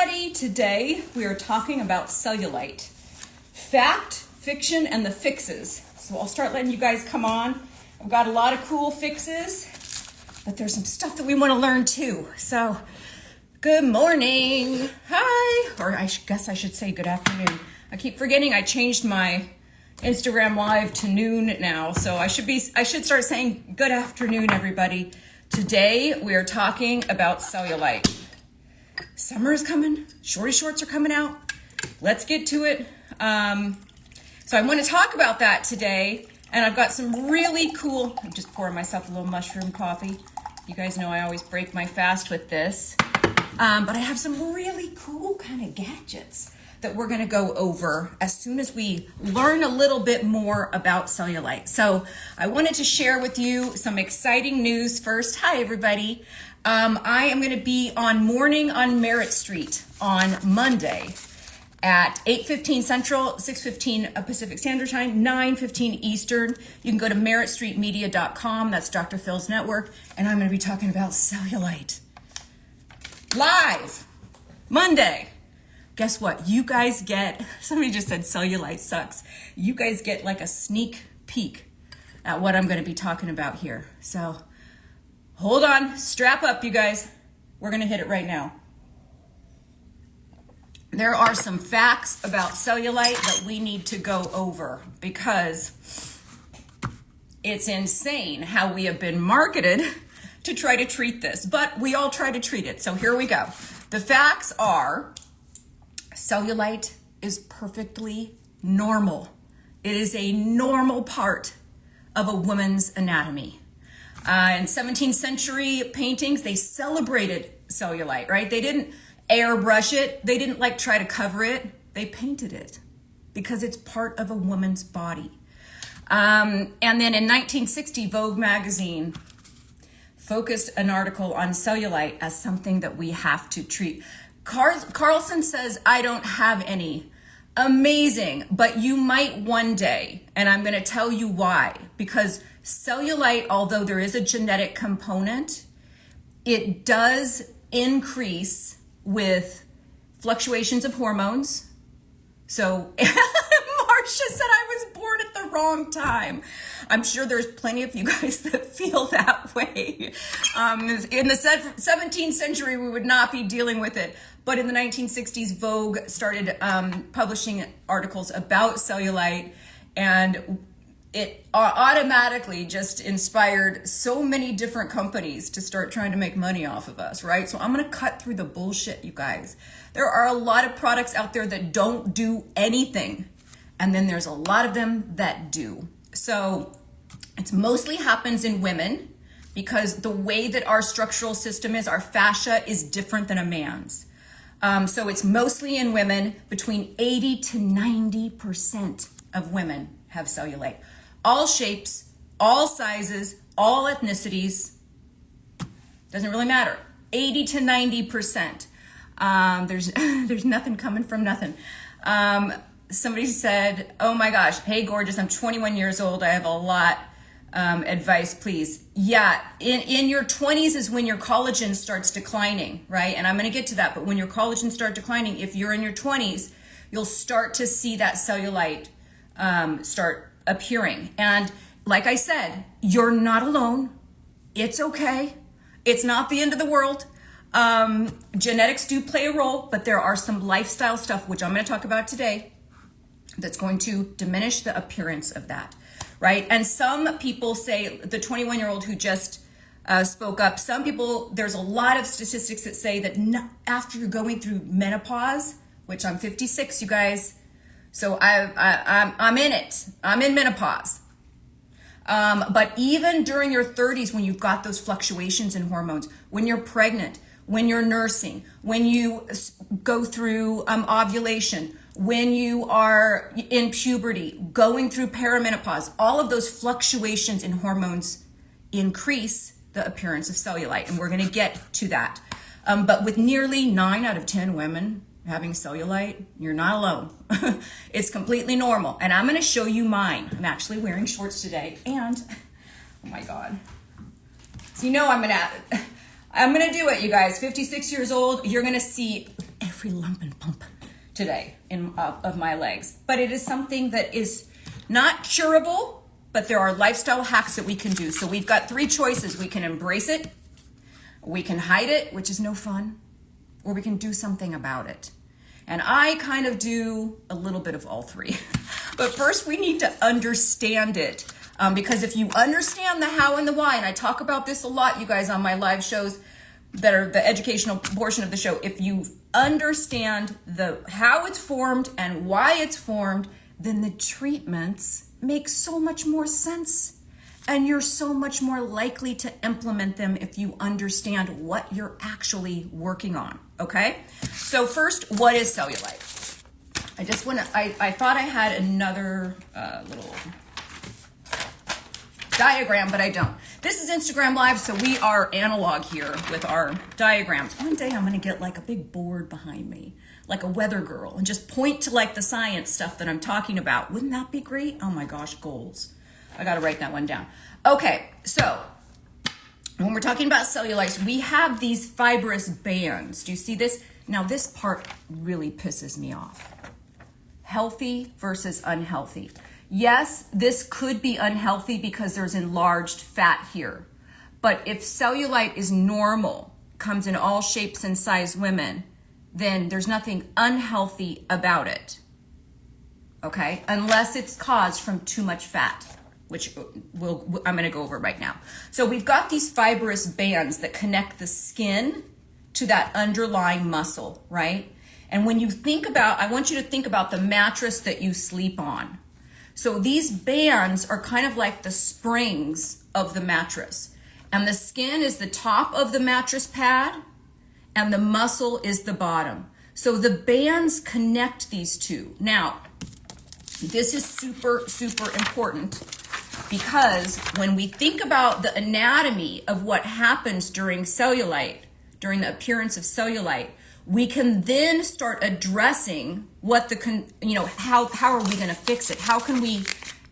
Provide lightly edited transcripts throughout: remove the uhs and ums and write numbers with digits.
everybody. Today we are talking about cellulite. Fact, fiction, and the fixes. So I'll start letting you guys come on. I've got a lot of cool fixes, but there's some stuff that we want to learn too. So good morning. Hi. Or I guess I should say good afternoon. I keep forgetting I changed my Instagram live to noon now. So I should start saying good afternoon, everybody. Today we are talking about cellulite. Summer is coming. Shorty shorts are coming out. Let's get to it. So I want to talk about that today. And I've got some really cool, I'm just pouring myself a little mushroom coffee. You guys know I always break my fast with this. But I have some really cool kind of gadgets that we're going to go over as soon as we learn a little bit more about cellulite. So I wanted to share with you some exciting news first. Hi, everybody. I am going to be on Morning on Merritt Street on Monday at 8:15 Central, 6:15 Pacific Standard Time, 9:15 Eastern. You can go to merrittstreetmedia.com. That's Dr. Phil's network. And I'm going to be talking about cellulite. Live Monday. Guess what? You guys get, somebody just said cellulite sucks. You guys get like a sneak peek at what I'm going to be talking about here. So hold on, strap up, you guys. We're going to hit it right now. There are some facts about cellulite that we need to go over because it's insane how we have been marketed to try to treat this, but we all try to treat it. So here we go. The facts are cellulite is perfectly normal. It is a normal part of a woman's anatomy. In 17th century paintings, they celebrated cellulite, right? They didn't airbrush it. They didn't like try to cover it. They painted it because it's part of a woman's body. And then in 1960, Vogue magazine focused an article on cellulite as something that we have to treat. Carlson says, I don't have any. Amazing, but you might one day, and I'm going to tell you why. Because cellulite, although there is a genetic component, it does increase with fluctuations of hormones. So Marcia said I was born at the wrong time. I'm sure there's plenty of you guys that feel that way. In the 17th century, we would not be dealing with it. But in the 1960s, Vogue started publishing articles about cellulite, and it automatically just inspired so many different companies to start trying to make money off of us, right? So I'm going to cut through the bullshit, you guys. There are a lot of products out there that don't do anything, and then there's a lot of them that do. So it mostly happens in women because the way that our structural system is, our fascia is different than a man's. So it's mostly in women. Between 80 to 90% of women have cellulite. All shapes, all sizes, all ethnicities. Doesn't really matter. 80 to 90%. There's nothing coming from nothing. Somebody said, oh my gosh, hey gorgeous, I'm 21 years old. I have a lot. Advice, please. Yeah, in your 20s is when your collagen starts declining, right? And I'm going to get to that, but when your collagen starts declining, if you're in your 20s, you'll start to see that cellulite start appearing. And like I said, you're not alone. It's okay. It's not the end of the world. Genetics do play a role, but there are some lifestyle stuff, which I'm going to talk about today, that's going to diminish the appearance of that. Right? And some people say, the 21-year-old who just spoke up, some people, there's a lot of statistics that say that after you're going through menopause, which I'm 56, you guys, so I'm in it. I'm in menopause. But even during your 30s, when you've got those fluctuations in hormones, when you're pregnant, when you're nursing, when you go through ovulation, when you are in puberty, going through perimenopause, all of those fluctuations in hormones increase the appearance of cellulite. And we're going to get to that. But with nearly 9 out of 10 women having cellulite, you're not alone. It's completely normal. And I'm going to show you mine. I'm actually wearing shorts today. And, oh my God. So you know I'm going to do it, you guys. 56 years old, you're going to see every lump and bump today of my legs. But it is something that is not curable, but there are lifestyle hacks that we can do. So we've got 3 choices. We can embrace it, we can hide it, which is no fun, or we can do something about it. And I kind of do a little bit of all 3. But first we need to understand it. Because if you understand the how and the why, and I talk about this a lot, you guys, on my live shows that are the educational portion of the show, if you understand the how it's formed and why it's formed, then the treatments make so much more sense. And you're so much more likely to implement them if you understand what you're actually working on, okay? So first, what is cellulite? I thought I had another little diagram, but I don't. This is Instagram Live, so we are analog here with our diagrams. One day I'm gonna get like a big board behind me, like a weather girl, and just point to like the science stuff that I'm talking about. Wouldn't that be great? Oh my gosh, goals. I gotta write that one down. Okay, so when we're talking about cellulite, we have these fibrous bands. Do you see this? Now this part really pisses me off. Healthy versus unhealthy. Yes, this could be unhealthy because there's enlarged fat here. But if cellulite is normal, comes in all shapes and size women, then there's nothing unhealthy about it. Okay? Unless it's caused from too much fat, which I'm going to go over right now. So we've got these fibrous bands that connect the skin to that underlying muscle, right? And when you think about, I want you to think about the mattress that you sleep on. So these bands are kind of like the springs of the mattress. And the skin is the top of the mattress pad, and the muscle is the bottom. So the bands connect these two. Now, this is super, super important, because when we think about the anatomy of what happens during cellulite, during the appearance of cellulite, we can then start addressing what how are we going to fix it? How can we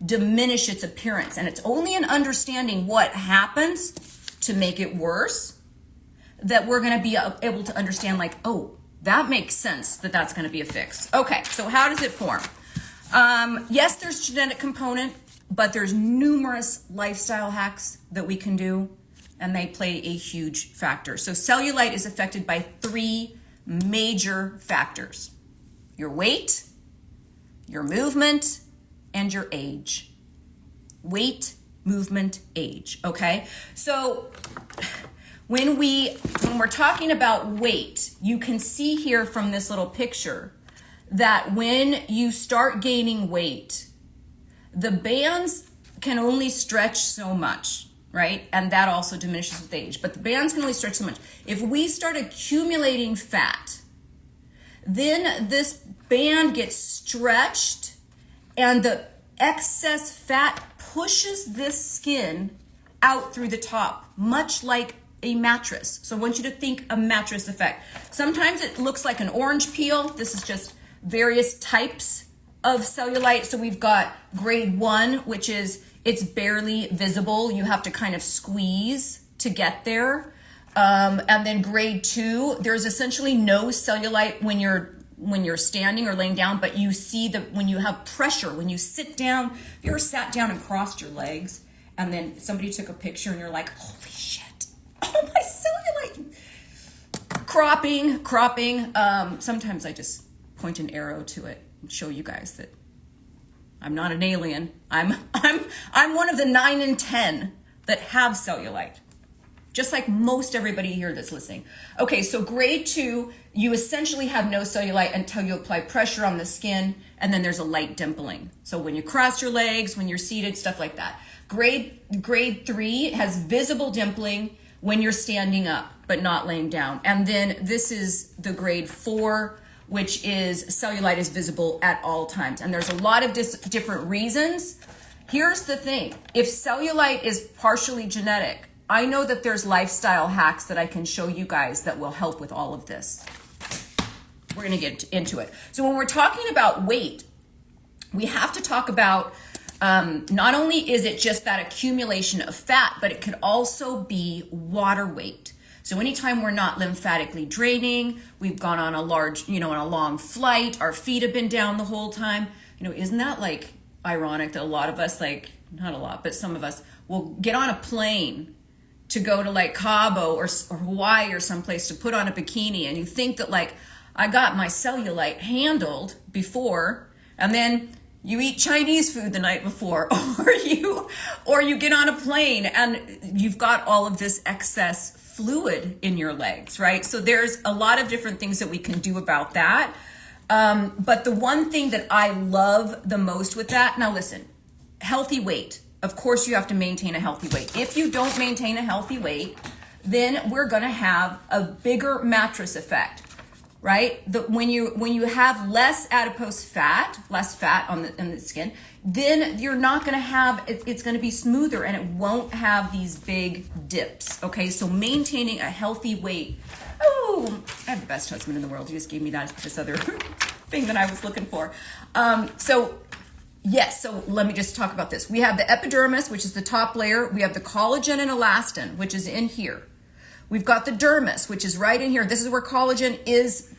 diminish its appearance? And it's only in understanding what happens to make it worse that we're going to be able to understand, like, oh, that makes sense that that's going to be a fix. Okay, so how does it form? Yes, there's genetic component, but there's numerous lifestyle hacks that we can do, and they play a huge factor. So cellulite is affected by 3 major factors: your weight, your movement, and your age. Weight, movement, age, okay? So when we're talking about weight, you can see here from this little picture that when you start gaining weight, the bands can only stretch so much, right? And that also diminishes with age, but the bands can only stretch so much. If we start accumulating fat, then this band gets stretched and the excess fat pushes this skin out through the top, much like a mattress. So I want you to think a mattress effect. Sometimes it looks like an orange peel. This is just various types of cellulite. So we've got grade 1, which is it's barely visible. You have to kind of squeeze to get there. And then grade 2, there's essentially no cellulite when you're standing or laying down, but you see when you have pressure, when you sit down. If you ever sat down and crossed your legs and then somebody took a picture and you're like, holy shit, oh my cellulite. Cropping. Sometimes I just point an arrow to it and show you guys that I'm not an alien. I'm one of the 9 in 10 that have cellulite, just like most everybody here that's listening. Okay, so grade 2, you essentially have no cellulite until you apply pressure on the skin, and then there's a light dimpling. So when you cross your legs, when you're seated, stuff like that. Grade 3 has visible dimpling when you're standing up, but not laying down. And then this is the grade 4, which is cellulite is visible at all times. And there's a lot of different reasons. Here's the thing. If cellulite is partially genetic, I know that there's lifestyle hacks that I can show you guys that will help with all of this. We're going to get into it. So when we're talking about weight, we have to talk about not only is it just that accumulation of fat, but it could also be water weight. So anytime we're not lymphatically draining, we've gone on a on a long flight, our feet have been down the whole time. Isn't that like ironic that a lot of us, like not a lot, but some of us will get on a plane to go to like Cabo or Hawaii or someplace to put on a bikini, and you think that like, I got my cellulite handled before, and then you eat Chinese food the night before, or you get on a plane and you've got all of this excess fluid in your legs, right? So there's a lot of different things that we can do about that. But the one thing that I love the most with that, now listen, healthy weight. Of course you have to maintain a healthy weight. If you don't maintain a healthy weight, then we're gonna have a bigger mattress effect, right? When you have less adipose fat, less fat on the skin, then you're not gonna have, it's gonna be smoother and it won't have these big dips, okay? So maintaining a healthy weight. Oh, I have the best husband in the world. He just gave me this other thing that I was looking for. Yes, so let me just talk about this. We have the epidermis, which is the top layer. We have the collagen and elastin, which is in here. We've got the dermis, which is right in here. This is where collagen is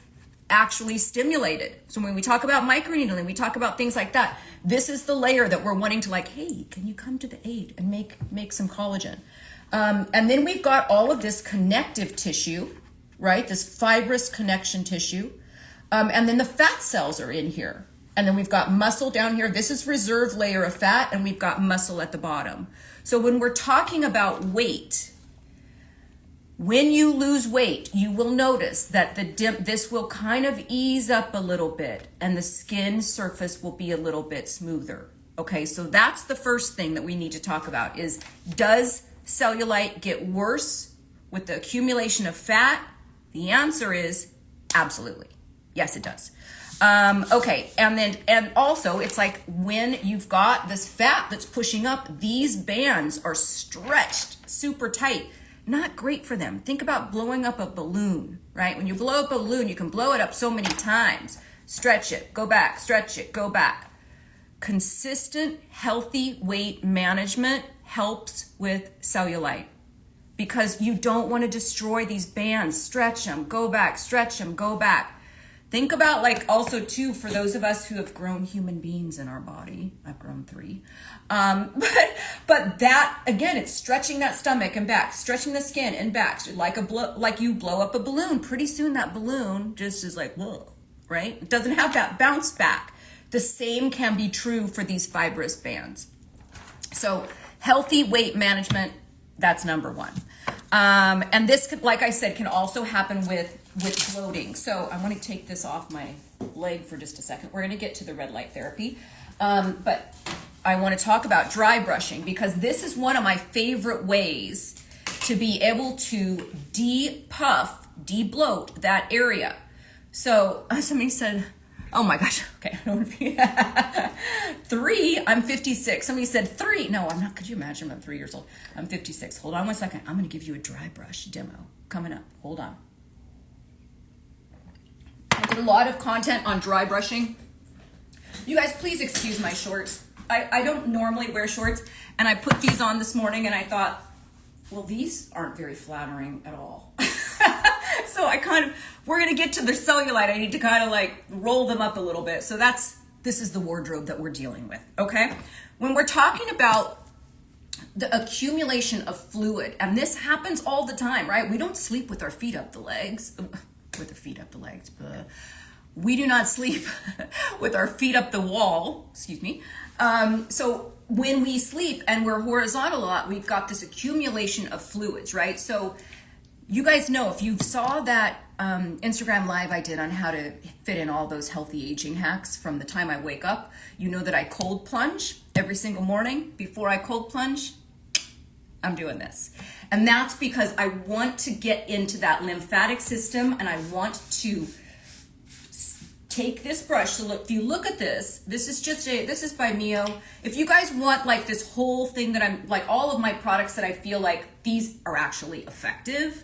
actually stimulated. So when we talk about microneedling, we talk about things like that. This is the layer that we're wanting to like, hey, can you come to the aid and make some collagen? And then we've got all of this connective tissue, right? This fibrous connection tissue. And then the fat cells are in here. And then we've got muscle down here. This is reserve layer of fat, and we've got muscle at the bottom. So when we're talking about weight, when you lose weight, you will notice that this will kind of ease up a little bit, and the skin surface will be a little bit smoother. Okay, so that's the first thing that we need to talk about is, does cellulite get worse with the accumulation of fat? The answer is absolutely. Yes, it does. Okay, and also it's like when you've got this fat that's pushing up, these bands are stretched super tight. Not great for them. Think about blowing up a balloon, right? When you blow up a balloon, you can blow it up so many times. Stretch it, go back, stretch it, go back. Consistent, healthy weight management helps with cellulite because you don't want to destroy these bands. Stretch them, go back, stretch them, go back. Think about like also too, for those of us who have grown human beings in our body, I've grown 3. But that, again, it's stretching that stomach and back, stretching the skin and back, like you blow up a balloon. Pretty soon that balloon just is like, whoa, right? It doesn't have that bounce back. The same can be true for these fibrous bands. So healthy weight management, that's number 1. And this, like I said, can also happen with bloating. So I want to take this off my leg for just a second. We're going to get to the red light therapy. But I want to talk about dry brushing because this is one of my favorite ways to be able to de-puff, de-bloat that area. So somebody said, oh my gosh, okay, I don't want to be 3, I'm 56. Somebody said 3. No, I'm not. Could you imagine? I'm 3 years old. I'm 56. Hold on one second. I'm going to give you a dry brush demo coming up. Hold on. I did a lot of content on dry brushing. You guys, please excuse my shorts. I don't normally wear shorts, and I put these on this morning, and I thought, well, these aren't very flattering at all. So we're going to get to the cellulite. I need to kind of like roll them up a little bit. So this is the wardrobe that we're dealing with, okay? When we're talking about the accumulation of fluid, and this happens all the time, right? We don't sleep with our feet up the legs, but we do not sleep with our feet up the wall, excuse me. So when we sleep and we're horizontal a lot, we've got this accumulation of fluids, right? So you guys know, if you saw that Instagram live I did on how to fit in all those healthy aging hacks from the time I wake up, you know that I cold plunge every single morning. Before I cold plunge, I'm doing this. And that's because I want to get into that lymphatic system, and I want to take this brush. So look, if you look at this, this is by Mio. If you guys want like this whole thing that I'm like, all of my products that I feel like these are actually effective,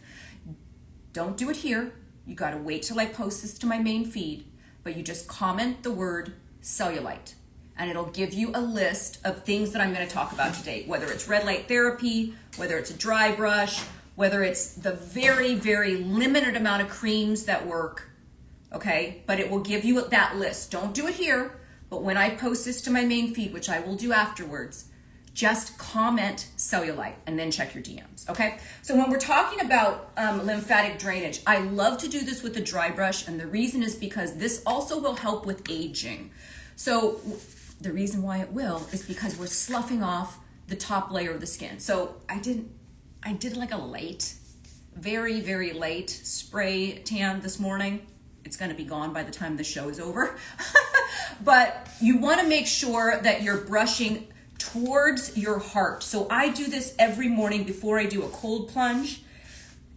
don't do it here. You got to wait till I post this to my main feed, but you just comment the word cellulite and it'll give you a list of things that I'm going to talk about today, whether it's red light therapy, whether it's a dry brush, whether it's the very, very limited amount of creams that work, okay? But it will give you that list. Don't do it here, but when I post this to my main feed, which I will do afterwards, just comment cellulite and then check your DMs, okay? So when we're talking about lymphatic drainage, I love to do this with a dry brush, and the reason is because this also will help with aging. So the reason why it will is because we're sloughing off the top layer of the skin. So I did like a late, very, very late spray tan this morning. It's gonna be gone by the time the show is over. But you wanna make sure that you're brushing towards your heart. So I do this every morning before I do a cold plunge,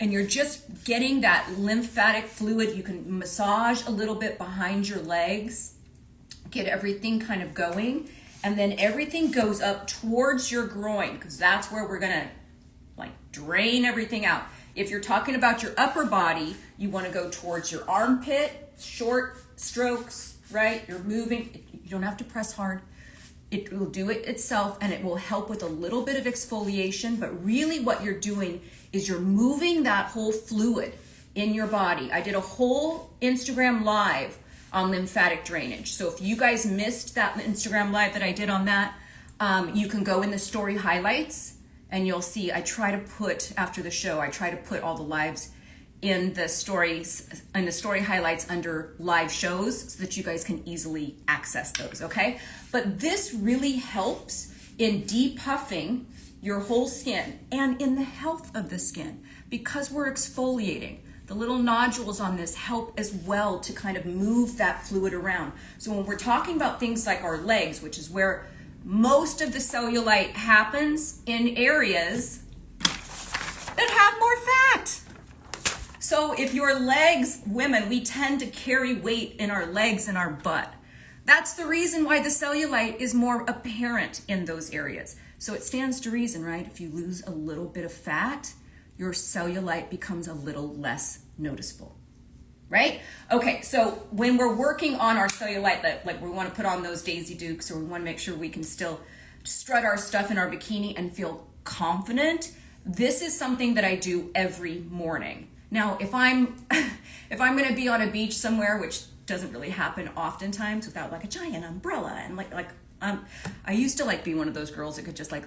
and you're just getting that lymphatic fluid. You can massage a little bit behind your legs, get everything kind of going, and then everything goes up towards your groin, because that's where we're gonna like drain everything out. If you're talking about your upper body, you wanna go towards your armpit, short strokes, right? You're moving, you don't have to press hard. It will do it itself, and it will help with a little bit of exfoliation, but really what you're doing is you're moving that whole fluid in your body. I did a whole Instagram live on lymphatic drainage. So if you guys missed that Instagram live that I did on that, you can go in the story highlights and you'll see I try to put, after the show, I try to put all the lives in the stories, in the story highlights under live shows so that you guys can easily access those, okay? But this really helps in depuffing your whole skin and in the health of the skin because we're exfoliating. The little nodules on this help as well to kind of move that fluid around. So when we're talking about things like our legs, which is where most of the cellulite happens in areas that have more fat. So if your legs, women, we tend to carry weight in our legs and our butt. That's the reason why the cellulite is more apparent in those areas. So it stands to reason, right? If you lose a little bit of fat, your cellulite becomes a little less noticeable, right? Okay, so when we're working on our cellulite, like we want to put on those Daisy Dukes, or we want to make sure we can still strut our stuff in our bikini and feel confident, this is something that I do every morning. Now, if I'm going to be on a beach somewhere, which doesn't really happen oftentimes without like a giant umbrella and I used to like be one of those girls that could just like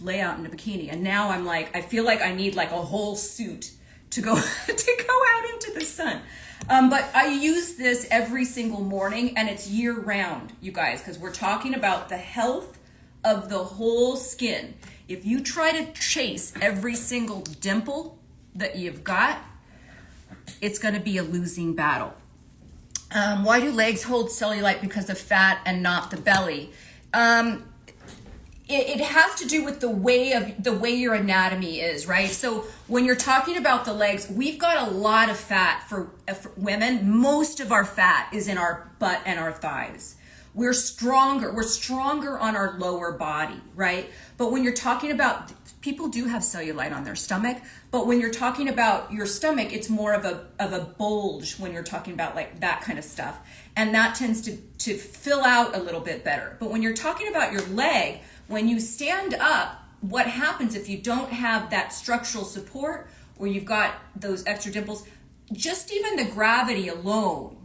lay out in a bikini, and now I'm like, I feel like I need like a whole suit to go to go out into the sun. But I use this every single morning, and it's year round, you guys, because we're talking about the health of the whole skin. If you try to chase every single dimple that you've got, it's going to be a losing battle. Why do legs hold cellulite? Because of fat and not the belly. It has to do with the way your anatomy is, right? So when you're talking about the legs, we've got a lot of fat for women. Most of our fat is in our butt and our thighs. We're stronger on our lower body, right? But when you're talking about, people do have cellulite on their stomach, but when you're talking about your stomach, it's more of a bulge when you're talking about like that kind of stuff. And that tends to fill out a little bit better. But when you're talking about your leg, when you stand up, what happens if you don't have that structural support or you've got those extra dimples, just even the gravity alone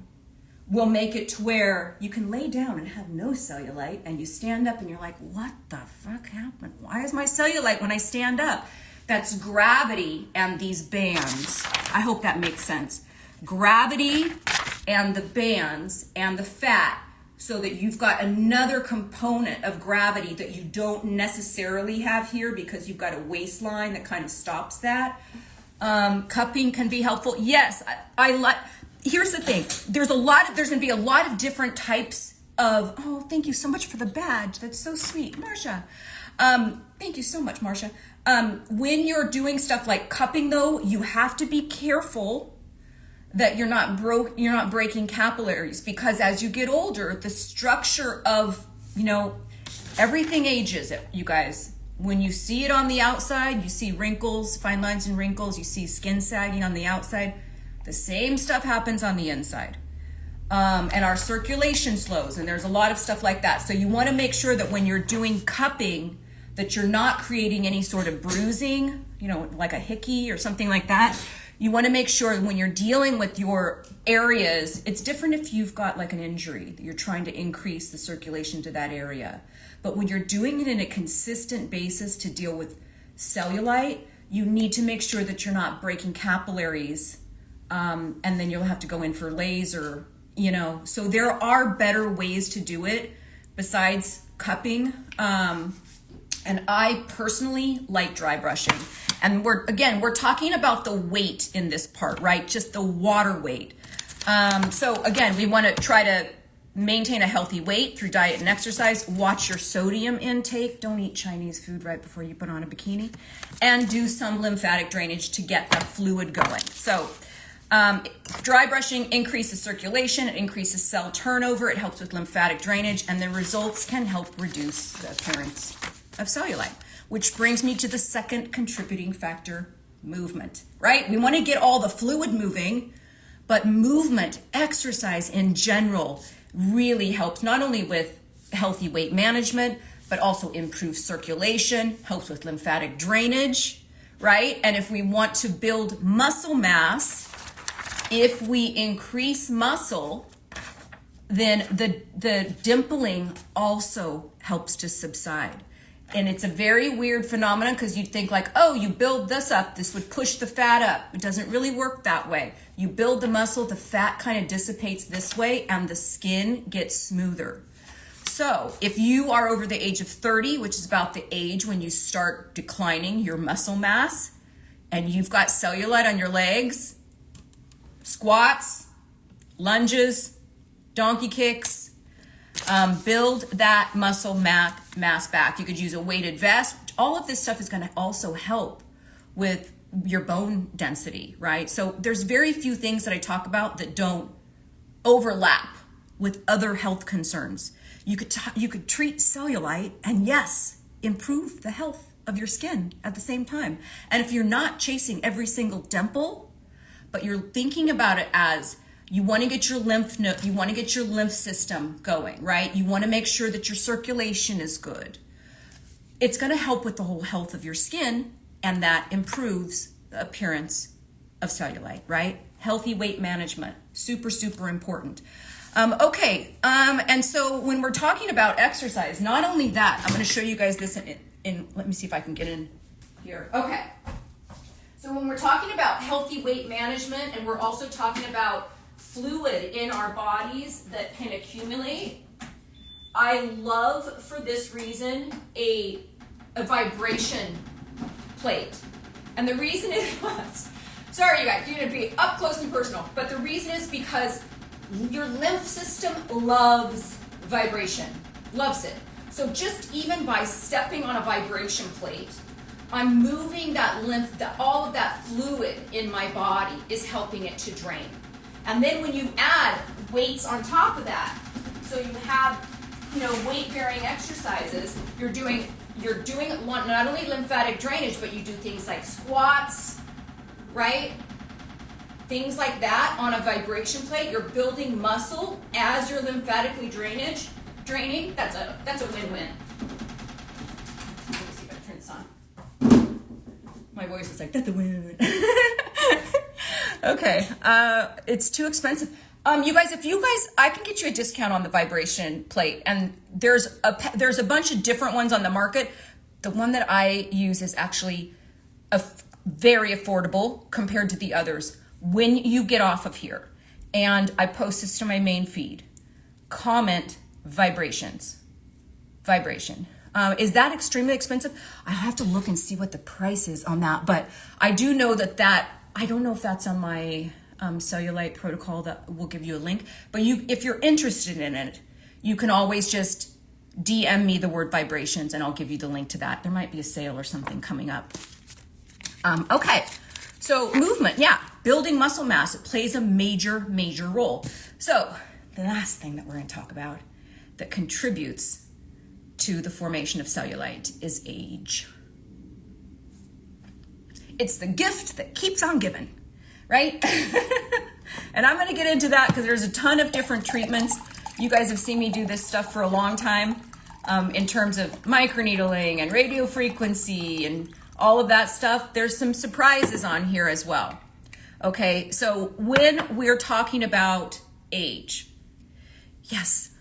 will make it to where you can lay down and have no cellulite, and you stand up and you're like, what the fuck happened? Why is my cellulite when I stand up? That's gravity and these bands. I hope that makes sense. Gravity and the bands and the fat, so that you've got another component of gravity that you don't necessarily have here because you've got a waistline that kind of stops that. Cupping can be helpful. Yes, I like. Here's the thing. There's going to be a lot of different types of. Oh, thank you so much for the badge. That's so sweet, Marsha. Thank you so much, Marsha. When you're doing stuff like cupping, though, you have to be careful that you're not breaking capillaries, because as you get older, the structure of, everything ages, you guys. When you see it on the outside, you see wrinkles, fine lines and wrinkles, you see skin sagging on the outside. The same stuff happens on the inside. And our circulation slows, and there's a lot of stuff like that. So you want to make sure that when you're doing cupping, that you're not creating any sort of bruising, you know, like a hickey or something like that. You want to make sure when you're dealing with your areas, it's different if you've got like an injury that you're trying to increase the circulation to that area. But when you're doing it in a consistent basis to deal with cellulite, you need to make sure that you're not breaking capillaries, and then you'll have to go in for laser, you know. So there are better ways to do it besides cupping. And I personally like dry brushing. And we're talking about the weight in this part, right? Just the water weight. So again, we want to try to maintain a healthy weight through diet and exercise. Watch your sodium intake. Don't eat Chinese food right before you put on a bikini. And do some lymphatic drainage to get the fluid going. So dry brushing increases circulation, it increases cell turnover, it helps with lymphatic drainage, and the results can help reduce the appearance of cellulite. Which brings me to the second contributing factor, movement, right? We want to get all the fluid moving, but movement, exercise in general, really helps not only with healthy weight management, but also improves circulation, helps with lymphatic drainage, right? And if we want to build muscle mass, if we increase muscle, then the dimpling also helps to subside. And it's a very weird phenomenon because you'd think like, oh, you build this up, this would push the fat up. It doesn't really work that way. You build the muscle, the fat kind of dissipates this way and the skin gets smoother. So if you are over the age of 30, which is about the age when you start declining your muscle mass, and you've got cellulite on your legs, squats, lunges, donkey kicks, build that muscle mass back. You could use a weighted vest. All of this stuff is going to also help with your bone density, right? So there's very few things that I talk about that don't overlap with other health concerns. You could treat cellulite and yes, improve the health of your skin at the same time. And if you're not chasing every single dimple, but you're thinking about it as you want to get your lymph system going, right? You want to make sure that your circulation is good. It's going to help with the whole health of your skin, and that improves the appearance of cellulite, right? Healthy weight management, super, super important. And so when we're talking about exercise, not only that, I'm going to show you guys this in let me see if I can get in here. Okay. So when we're talking about healthy weight management, and we're also talking about fluid in our bodies that can accumulate, I love, for this reason, a vibration plate. And the reason is, sorry you guys, you're going to be up close and personal, but the reason is because your lymph system loves vibration, loves it. So just even by stepping on a vibration plate, I'm moving that lymph, all of that fluid in my body is helping it to drain. And then when you add weights on top of that, so you have, weight-bearing exercises, you're doing not only lymphatic drainage, but you do things like squats, right? Things like that on a vibration plate. You're building muscle as you're lymphatically draining. That's a win-win. Let me see if I can turn this on. My voice is like, that's a win-win. Okay, it's too expensive. You guys, I can get you a discount on the vibration plate, and there's a bunch of different ones on the market. The one that I use is actually very affordable compared to the others. When you get off of here, and I post this to my main feed, comment vibration. Is that extremely expensive? I have to look and see what the price is on that, but I do know that I don't know if that's on my cellulite protocol that will give you a link, but if you're interested in it, you can always just DM me the word vibrations and I'll give you the link to that. There might be a sale or something coming up. Okay, so movement, yeah, building muscle mass, it plays a major, major role. So the last thing that we're going to talk about that contributes to the formation of cellulite is age. It's the gift that keeps on giving, right? And I'm going to get into that because there's a ton of different treatments. You guys have seen me do this stuff for a long time. in terms of microneedling and radio frequency and all of that stuff, there's some surprises on here as well. Okay, so when we're talking about age, yes,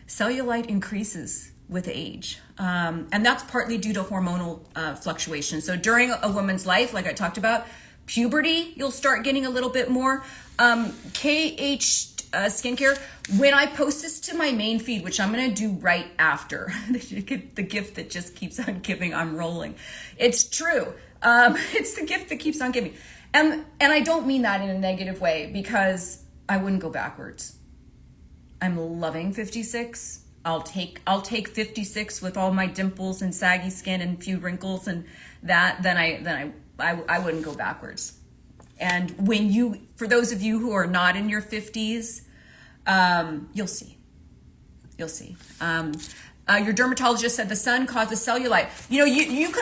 cellulite increases with age. And that's partly due to hormonal fluctuation. So during a woman's life, like I talked about, puberty, you'll start getting a little bit more. KH Skincare, when I post this to my main feed, which I'm going to do right after, the gift that just keeps on giving, I'm rolling. It's true. It's the gift that keeps on giving. And I don't mean that in a negative way, because I wouldn't go backwards. I'm loving 56. I'll take 56 with all my dimples and saggy skin and few wrinkles and that. Then I wouldn't go backwards. And when you, for those of you who are not in your 50s, you'll see. You'll see. Your dermatologist said the sun causes cellulite. You know,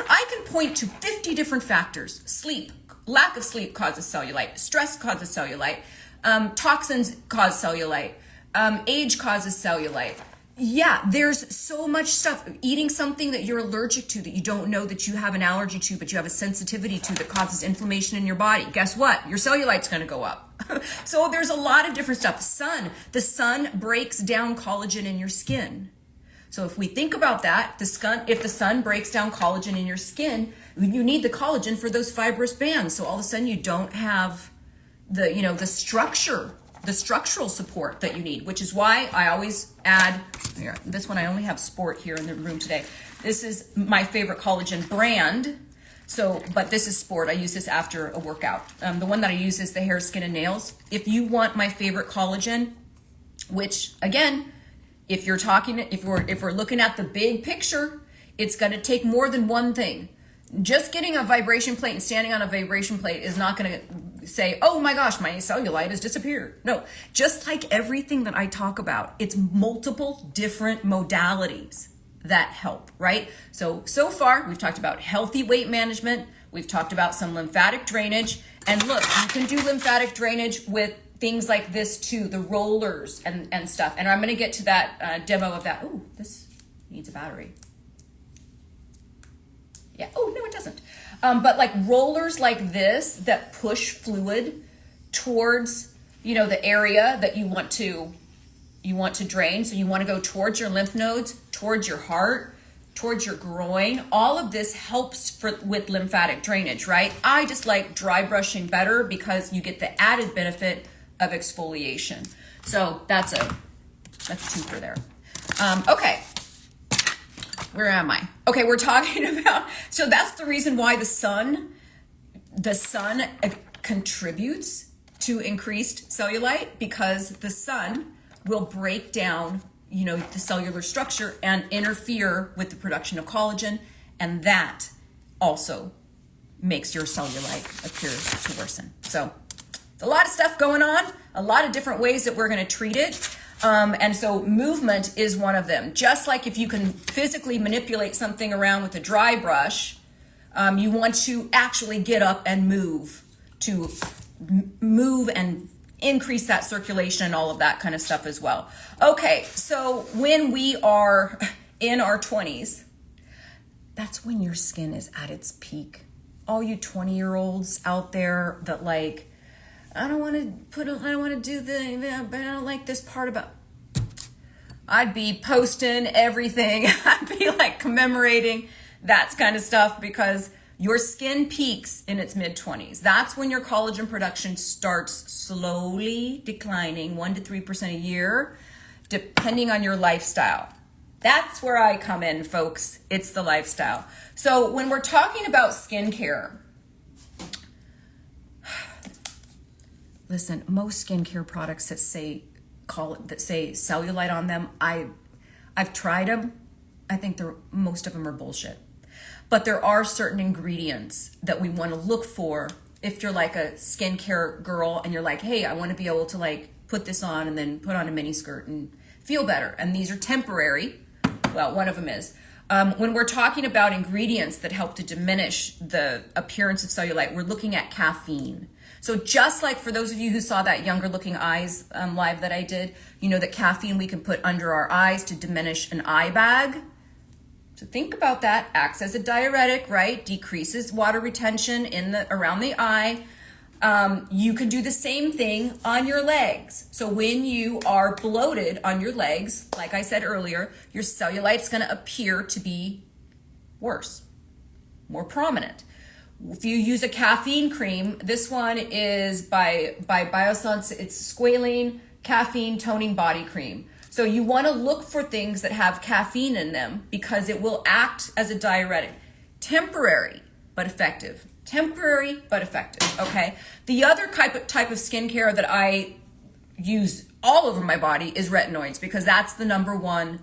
I can point to 50 different factors. Sleep, lack of sleep causes cellulite. Stress causes cellulite. Toxins cause cellulite. Age causes cellulite. Yeah, there's so much stuff. Eating something that you're allergic to, that you don't know that you have an allergy to, but you have a sensitivity to, that causes inflammation in your body. Guess what? Your cellulite's going to go up. So there's a lot of different stuff. The sun breaks down collagen in your skin. So if we think about that, if the sun breaks down collagen in your skin, you need the collagen for those fibrous bands. So all of a sudden you don't have the structural support that you need, which is why I always add here. This one, I only have Sport here in the room today. This is my favorite collagen brand. But this is Sport. I use this after a workout. The one that I use is the Hair, Skin, and Nails. If you want my favorite collagen, which again, if we're looking at the big picture, it's going to take more than one thing. Just getting a vibration plate and standing on a vibration plate is not going to say, oh my gosh, my cellulite has disappeared. No, just like everything that I talk about, it's multiple different modalities that help, right? So far, we've talked about healthy weight management. We've talked about some lymphatic drainage. And look, you can do lymphatic drainage with things like this too, the rollers and stuff. And I'm going to get to that demo of that. Oh, this needs a battery. Yeah. Oh, no, it doesn't. But like rollers like this that push fluid towards, the area that you want to drain. So you want to go towards your lymph nodes, towards your heart, towards your groin. All of this helps with lymphatic drainage, right? I just like dry brushing better because you get the added benefit of exfoliation. So that's a twofer there. Okay. Where am I? Okay, we're talking about, so that's the reason why the sun contributes to increased cellulite, because the sun will break down, the cellular structure and interfere with the production of collagen. And that also makes your cellulite appear to worsen. So it's a lot of stuff going on, a lot of different ways that we're going to treat it. And so movement is one of them. Just like if you can physically manipulate something around with a dry brush, you want to actually get up and move and increase that circulation and all of that kind of stuff as well. Okay, so when we are in our 20s, that's when your skin is at its peak. All you 20-year-olds out there that I don't want to do but I don't like this part about, I'd be posting everything. I'd be commemorating that kind of stuff, because your skin peaks in its mid-20s. That's when your collagen production starts slowly declining, 1% to 3% a year, depending on your lifestyle. That's where I come in, folks. It's the lifestyle. So when we're talking about skincare, listen, most skincare products that say cellulite on them, I've tried them. I think most of them are bullshit. But there are certain ingredients that we want to look for if you're like a skincare girl and you're like, hey, I want to be able to put this on and then put on a mini skirt and feel better. And these are temporary. Well, one of them is. When we're talking about ingredients that help to diminish the appearance of cellulite, we're looking at caffeine. So just like for those of you who saw that Younger Looking Eyes live that I did, you know that caffeine we can put under our eyes to diminish an eye bag. So think about that. Acts as a diuretic, right? Decreases water retention around the eye. You can do the same thing on your legs. So when you are bloated on your legs, like I said earlier, your cellulite's going to appear to be worse, more prominent. If you use a caffeine cream, this one is by Biossance. It's squalene caffeine toning body cream. So you want to look for things that have caffeine in them because it will act as a diuretic. Temporary, but effective. Temporary, but effective, okay? The other type of skincare that I use all over my body is retinoids because that's the number one.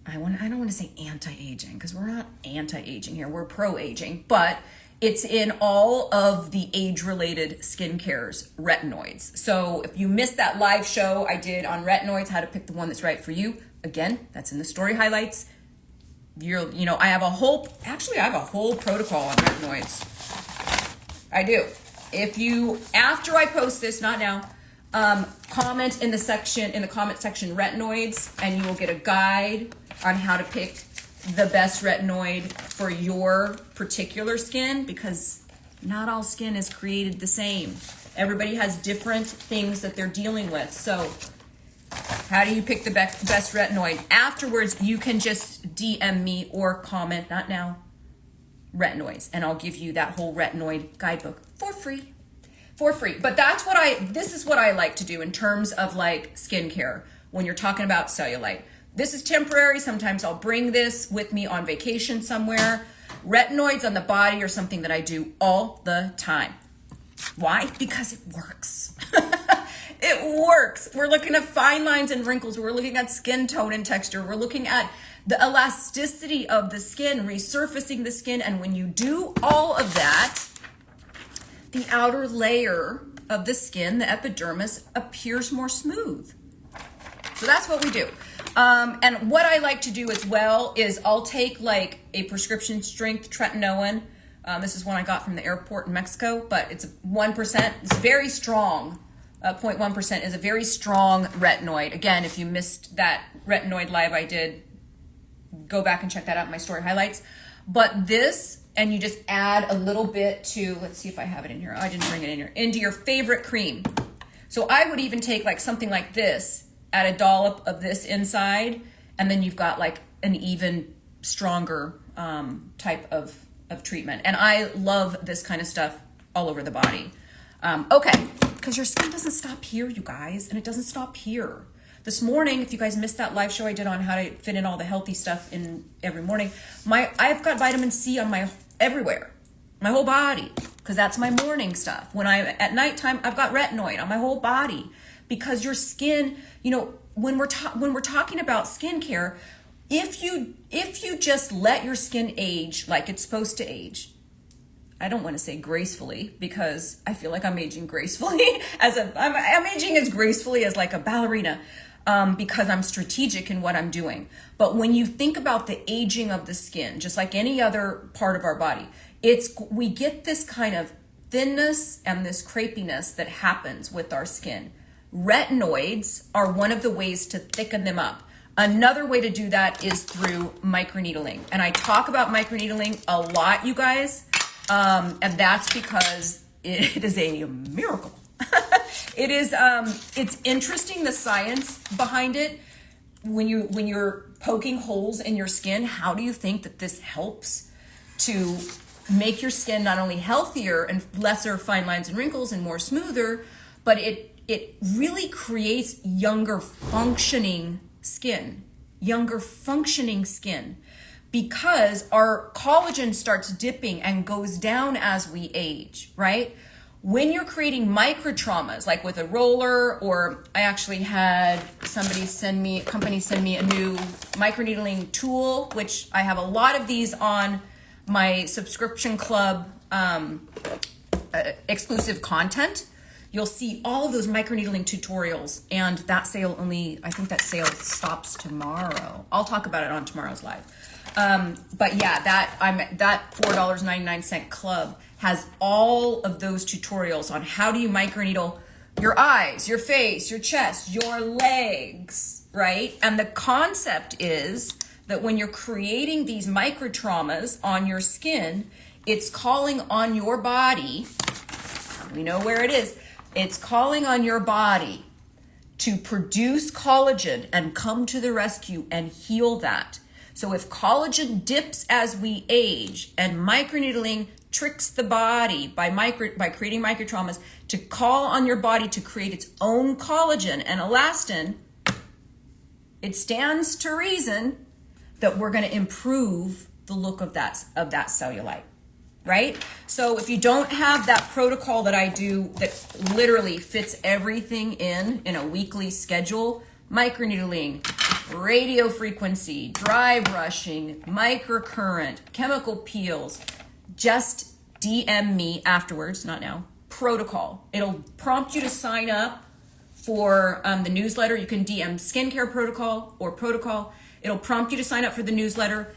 I don't want to say anti-aging because we're not anti-aging here. We're pro-aging, but it's in all of the age-related skincars, retinoids. So if you missed that live show I did on retinoids, how to pick the one that's right for you, again, that's in the story highlights. I have a whole protocol on retinoids. I do. If you, after I post this, not now, comment in the comment section retinoids, and you will get a guide on how to pick the best retinoid for your particular skin, because not all skin is created the same. Everybody has different things that they're dealing with. So how do you pick the best retinoid? Afterwards, you can just DM me or comment, not now, retinoids, and I'll give you that whole retinoid guidebook for free. But this is what I like to do in terms of like skincare when you're talking about cellulite. This is temporary. Sometimes I'll bring this with me on vacation somewhere. Retinoids on the body are something that I do all the time. Why? Because it works. It works. We're looking at fine lines and wrinkles. We're looking at skin tone and texture. We're looking at the elasticity of the skin, resurfacing the skin. And when you do all of that, the outer layer of the skin, the epidermis, appears more smooth. So that's what we do. And what I like to do as well is I'll take like a prescription strength tretinoin. This is one I got from the airport in Mexico, but it's 1%. It's very strong. 0.1% is a very strong retinoid. Again, if you missed that retinoid live I did, go back and check that out in my story highlights. But this, and you just add a little bit to, let's see if I have it in here. I didn't bring it in here. Into your favorite cream. So I would even take like something like this, add a dollop of this inside, and then you've got like an even stronger type of treatment. And I love this kind of stuff all over the body. Okay, because your skin doesn't stop here, you guys, and it doesn't stop here. This morning, if you guys missed that live show I did on how to fit in all the healthy stuff in every morning, I've got vitamin C on everywhere, my whole body, because that's my morning stuff. When I'm at nighttime, I've got retinoid on my whole body, because your skin, when we're talking about skincare, if you just let your skin age like it's supposed to age, I don't want to say gracefully because I feel like I'm aging gracefully I'm aging as gracefully as like a ballerina because I'm strategic in what I'm doing. But when you think about the aging of the skin, just like any other part of our body, we get this kind of thinness and this crepiness that happens with our skin. Retinoids are one of the ways to thicken them up. Another way to do that is through microneedling. And I talk about microneedling a lot, you guys. And that's because it is a miracle. It's interesting, the science behind it. When you're poking holes in your skin, how do you think that this helps to make your skin not only healthier and lesser fine lines and wrinkles and more smoother, but it really creates younger functioning skin. Because our collagen starts dipping and goes down as we age, right? When you're creating micro traumas, like with a roller, or I actually had company send me a new microneedling tool, which I have a lot of these on my subscription club exclusive content. You'll see all of those microneedling tutorials, and that sale I think that sale stops tomorrow. I'll talk about it on tomorrow's live. But yeah, that $4.99 club has all of those tutorials on how do you microneedle your eyes, your face, your chest, your legs, right? And the concept is that when you're creating these microtraumas on your skin, it's calling on your body, we know where it is, it's calling on your body to produce collagen and come to the rescue and heal that. So if collagen dips as we age and microneedling tricks the body by creating microtraumas to call on your body to create its own collagen and elastin, it stands to reason that we're going to improve the look of that cellulite, right? So if you don't have that protocol that I do that literally fits everything in a weekly schedule, microneedling, radio frequency, dry brushing, microcurrent, chemical peels, just DM me afterwards, not now, protocol. It'll prompt you to sign up for the newsletter. You can DM skincare protocol or protocol. It'll prompt you to sign up for the newsletter.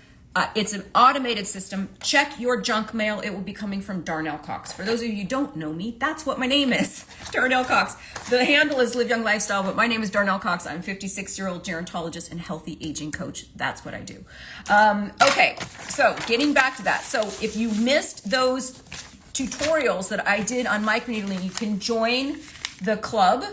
It's an automated system. Check your junk mail. It will be coming from Darnell Cox. For those of you who don't know me, that's what my name is, Darnell Cox. The handle is Live Young Lifestyle, but my name is Darnell Cox. I'm a 56-year-old gerontologist and healthy aging coach. That's what I do. Okay, so getting back to that. So if you missed those tutorials that I did on microneedling, you can join the club,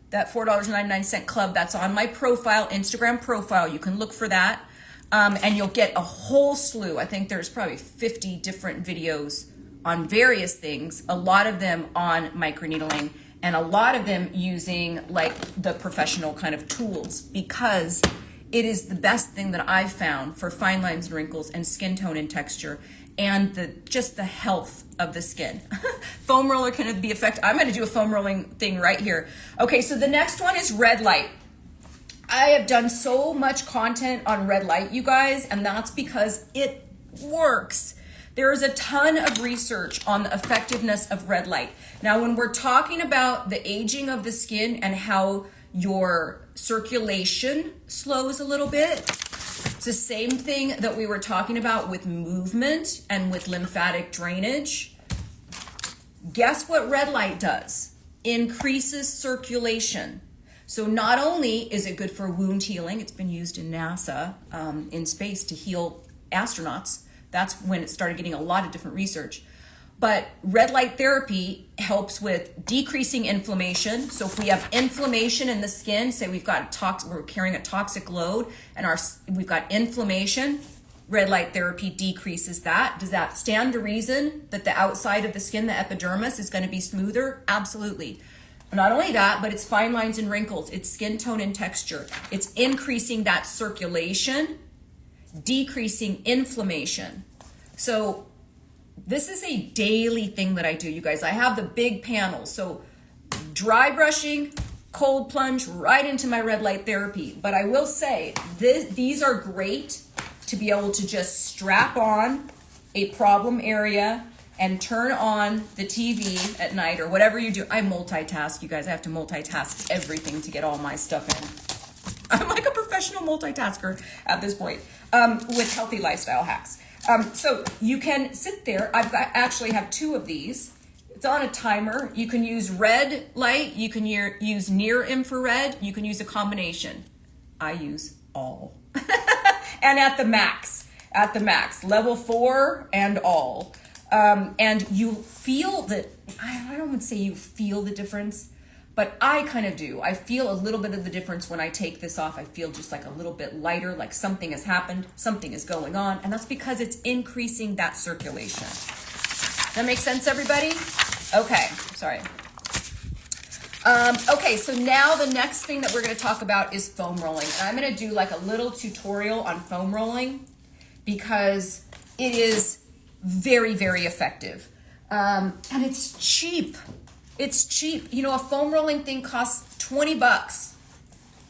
that $4.99 club. That's on my profile, Instagram profile. You can look for that. And you'll get a whole slew. I think there's probably 50 different videos on various things, a lot of them on microneedling, and a lot of them using like the professional kind of tools, because it is the best thing that I've found for fine lines and wrinkles and skin tone and texture and just the health of the skin. Foam roller can be effective. I'm going to do a foam rolling thing right here. Okay, so the next one is red light. I have done so much content on red light, you guys, and that's because it works. There is a ton of research on the effectiveness of red light. Now, when we're talking about the aging of the skin and how your circulation slows a little bit, it's the same thing that we were talking about with movement and with lymphatic drainage. Guess what red light does? Increases circulation. So not only is it good for wound healing, it's been used in NASA in space to heal astronauts. That's when it started getting a lot of different research. But red light therapy helps with decreasing inflammation. So if we have inflammation in the skin, say we're carrying a toxic load and we've got inflammation, red light therapy decreases that. Does that stand to reason that the outside of the skin, the epidermis, is going to be smoother? Absolutely. Not only that, but it's fine lines and wrinkles, it's skin tone and texture. It's increasing that circulation, decreasing inflammation. So this is a daily thing that I do, you guys. I have the big panels. So dry brushing, cold plunge, right into my red light therapy. But I will say, these are great to be able to just strap on a problem area and turn on the TV at night or whatever you do. I multitask, you guys. I have to multitask everything to get all my stuff in. I'm like a professional multitasker at this point with healthy lifestyle hacks. So you can sit there. Actually have two of these. It's on a timer. You can use red light. You can use near infrared. You can use a combination. I use all. And at the max, level 4 and all. And you feel that, I don't want to say you feel the difference, but I kind of do. I feel a little bit of the difference when I take this off. I feel just like a little bit lighter, like something has happened, something is going on, and that's because it's increasing that circulation. That makes sense, everybody? Okay, sorry. Okay, so now the next thing that we're going to talk about is foam rolling. And I'm going to do like a little tutorial on foam rolling because it is very, very effective. And it's cheap. It's cheap. You know, a foam rolling thing costs $20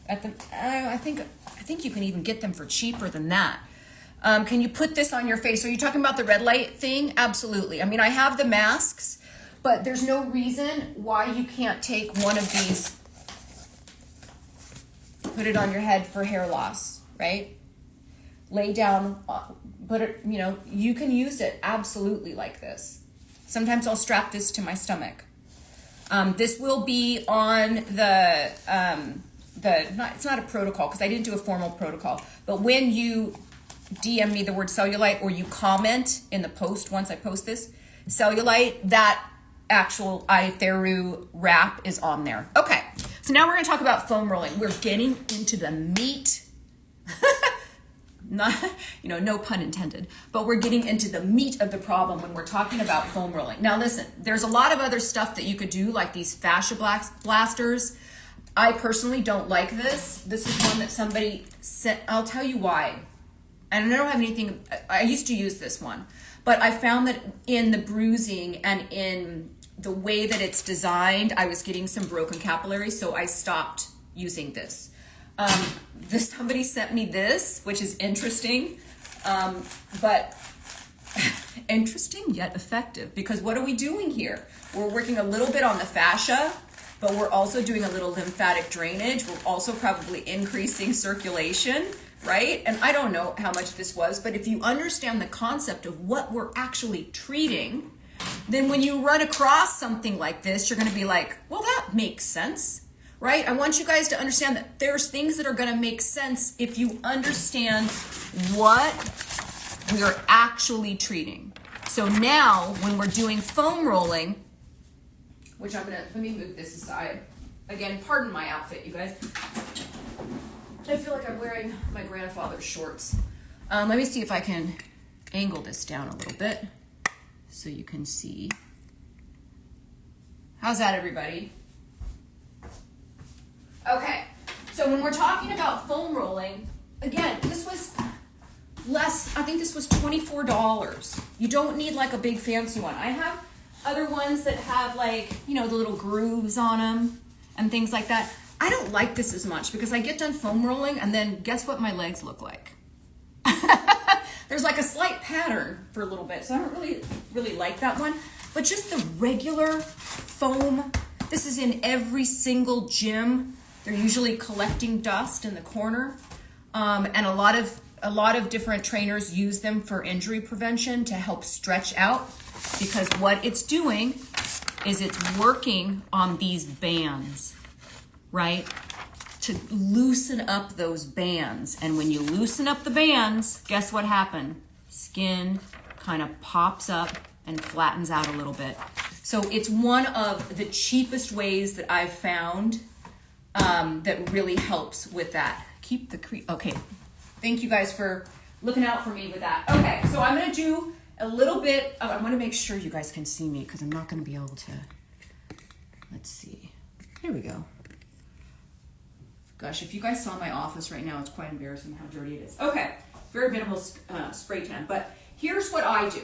at the, I think you can even get them for cheaper than that. Can you put this on your face? Are you talking about the red light thing? Absolutely. I mean, I have the masks, but there's no reason why you can't take one of these, put it on your head for hair loss, right? Lay down, put it, you know, you can use it absolutely like this. Sometimes I'll strap this to my stomach. This will be on it's not a protocol because I didn't do a formal protocol, but when you DM me the word cellulite or you comment in the post once I post this, cellulite, that actual iTheru wrap is on there. Okay, so now we're going to talk about foam rolling. We're getting into the meat. Not, no pun intended, but we're getting into the meat of the problem when we're talking about foam rolling. Now listen, there's a lot of other stuff that you could do, like these fascia blasters. I personally don't like this. This is one that somebody sent. I'll tell you why. And I don't have anything, I used to use this one, but I found that in the bruising and in the way that it's designed, I was getting some broken capillaries, so I stopped using this. Somebody sent me this, which is interesting, but interesting yet effective, because what are we doing here? We're working a little bit on the fascia, but we're also doing a little lymphatic drainage. We're also probably increasing circulation, right? And I don't know how much this was, but if you understand the concept of what we're actually treating, then when you run across something like this, you're going to be like, well, that makes sense, right? I want you guys to understand that there's things that are going to make sense if you understand what we are actually treating. So now when we're doing foam rolling, which let me move this aside. Again, pardon my outfit, you guys. I feel like I'm wearing my grandfather's shorts. Let me see if I can angle this down a little bit so you can see. How's that, everybody? Okay, so when we're talking about foam rolling, again, this was less, I think this was $24. You don't need like a big fancy one. I have other ones that have like, the little grooves on them and things like that. I don't like this as much because I get done foam rolling and then guess what my legs look like? There's like a slight pattern for a little bit, so I don't really like that one. But just the regular foam, this is in every single gym. They're usually collecting dust in the corner, and a lot of different trainers use them for injury prevention to help stretch out, because what it's doing is it's working on these bands, right? To loosen up those bands. And when you loosen up the bands, guess what happened? Skin kind of pops up and flattens out a little bit. So it's one of the cheapest ways that I've found that really helps with that. Keep the okay. Thank you guys for looking out for me with that. Okay, so I'm gonna do a little bit of, I wanna make sure you guys can see me because I'm not gonna be able to, let's see. Here we go. Gosh, if you guys saw my office right now, it's quite embarrassing how dirty it is. Okay, very minimal spray tan, but here's what I do.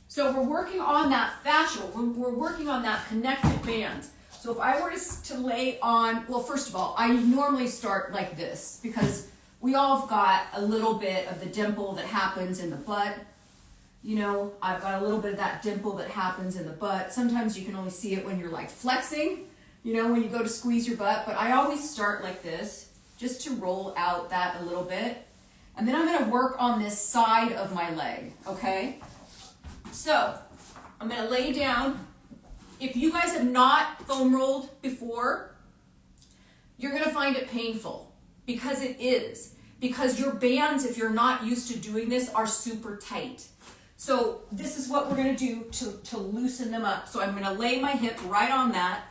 So we're working on that fascia, we're working on that connected bands. So if I were to lay on, well, first of all, I normally start like this because we all have got a little bit of the dimple that happens in the butt. I've got a little bit of that dimple that happens in the butt. Sometimes you can only see it when you're like flexing, when you go to squeeze your butt. But I always start like this just to roll out that a little bit. And then I'm going to work on this side of my leg, okay? So I'm going to lay down. If you guys have not foam rolled before, you're going to find it painful, because it is. Because your bands, if you're not used to doing this, are super tight. So this is what we're going to do to loosen them up. So I'm going to lay my hip right on that.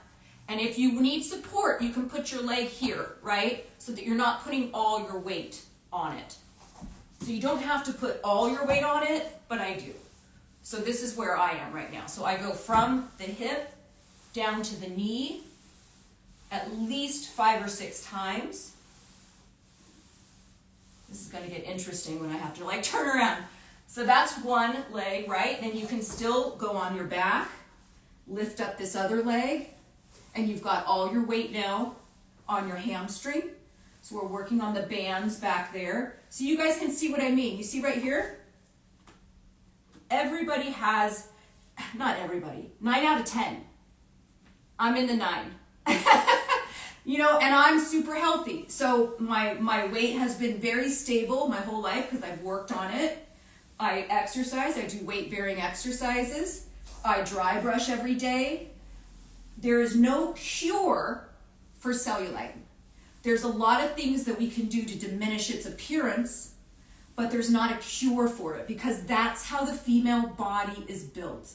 And if you need support, you can put your leg here, right? So that you're not putting all your weight on it. So you don't have to put all your weight on it, but I do. So this is where I am right now. So I go from the hip down to the knee at least 5 or 6 times. This is going to get interesting when I have to like turn around. So that's one leg, right? Then you can still go on your back, lift up this other leg, and you've got all your weight now on your hamstring. So we're working on the bands back there. So you guys can see what I mean. You see right here? Everybody has, not everybody, 9 out of 10. I'm in the 9. And I'm super healthy. So my weight has been very stable my whole life because I've worked on it. I exercise, I do weight-bearing exercises, I dry brush every day. There is no cure for cellulite. There's a lot of things that we can do to diminish its appearance, but there's not a cure for it because that's how the female body is built.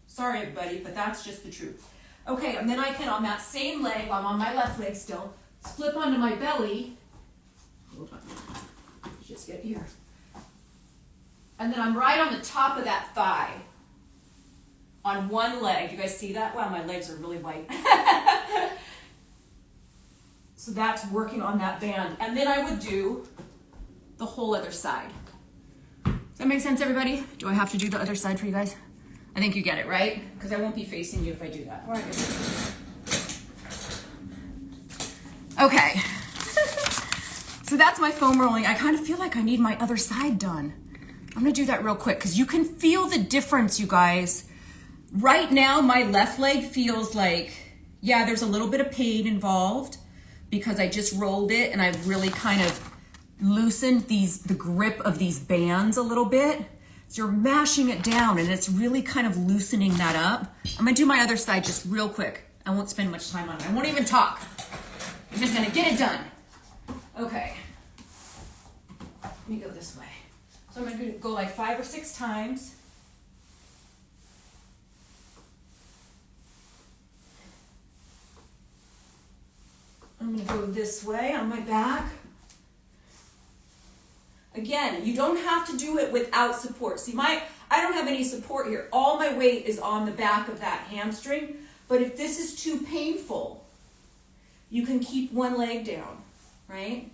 Sorry, everybody, but that's just the truth. Okay, and then I can, on that same leg, I'm on my left leg still, flip onto my belly. Hold on, just get here. And then I'm right on the top of that thigh on one leg. You guys see that? Wow, my legs are really white. So that's working on that band. And then I would do the whole other side. Does that make sense, everybody? Do I have to do the other side for you guys? I think you get it, right? Because I won't be facing you if I do that. Or I guess okay. So that's my foam rolling. I kind of feel like I need my other side done. I'm gonna do that real quick because you can feel the difference, you guys. Right now, my left leg feels like, yeah, there's a little bit of pain involved because I just rolled it and I've really kind of loosened the grip of these bands a little bit. So you're mashing it down and it's really kind of loosening that up. I'm gonna do my other side just real quick. I won't spend much time on it. I won't even talk. I'm just gonna get it done. Okay. Let me go this way. So I'm gonna go like 5 or 6 times. I'm gonna go this way on my back. Again, you don't have to do it without support. See, I don't have any support here. All my weight is on the back of that hamstring. But if this is too painful, you can keep one leg down, right?